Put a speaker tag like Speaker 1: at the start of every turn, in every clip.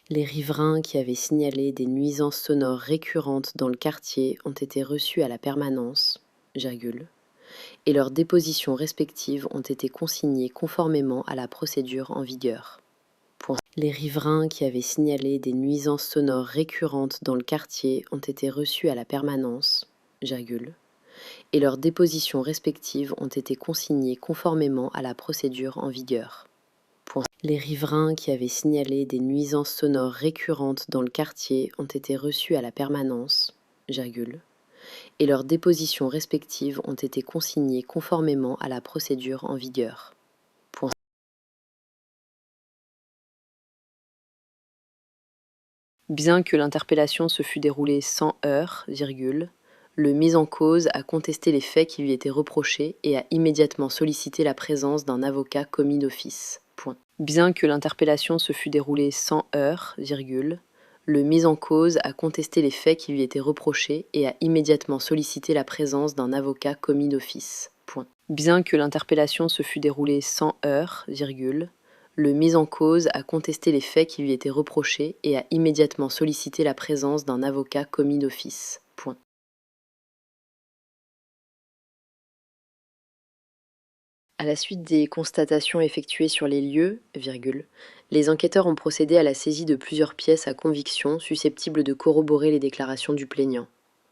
Speaker 1: Les riverains qui avaient signalé des nuisances sonores récurrentes dans le quartier ont été reçus à la permanence, virgule, et leurs dépositions respectives ont été consignées conformément à la procédure en vigueur. Point. Les riverains qui avaient signalé des nuisances sonores récurrentes dans le quartier ont été reçus à la permanence, virgule, et leurs dépositions respectives ont été consignées conformément à la procédure en vigueur. Point. Les riverains qui avaient signalé des nuisances sonores récurrentes dans le quartier ont été reçus à la permanence, virgule, et leurs dépositions respectives ont été consignées conformément à la procédure en vigueur. Point. Bien que l'interpellation se fût déroulée sans heurts, virgule, le mis en cause a contesté les faits qui lui étaient reprochés et a immédiatement sollicité la présence d'un avocat commis d'office. Point. Bien que l'interpellation se fût déroulée sans heurts, virgule, le mis en cause a contesté les faits qui lui étaient reprochés et a immédiatement sollicité la présence d'un avocat commis d'office. Point. Bien que l'interpellation se fût déroulée sans heurts, virgule, le mis en cause a contesté les faits qui lui étaient reprochés et a immédiatement sollicité la présence d'un avocat commis d'office. Point. À la suite des constatations effectuées sur les lieux, virgule, les enquêteurs ont procédé à la saisie de plusieurs pièces à conviction susceptibles de corroborer les déclarations du plaignant.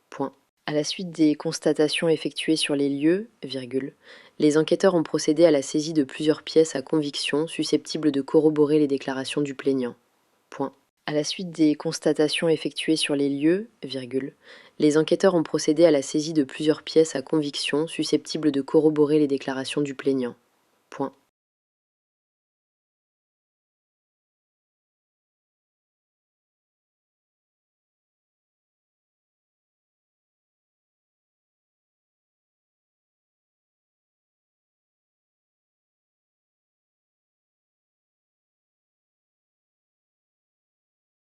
Speaker 1: Point. À la suite des constatations effectuées sur les lieux, virgule, les enquêteurs ont procédé à la saisie de plusieurs pièces à conviction susceptibles de corroborer les déclarations du plaignant. Point. À la suite des constatations effectuées sur les lieux, virgule, les enquêteurs ont procédé à la saisie de plusieurs pièces à conviction susceptibles de corroborer les déclarations du plaignant. Point.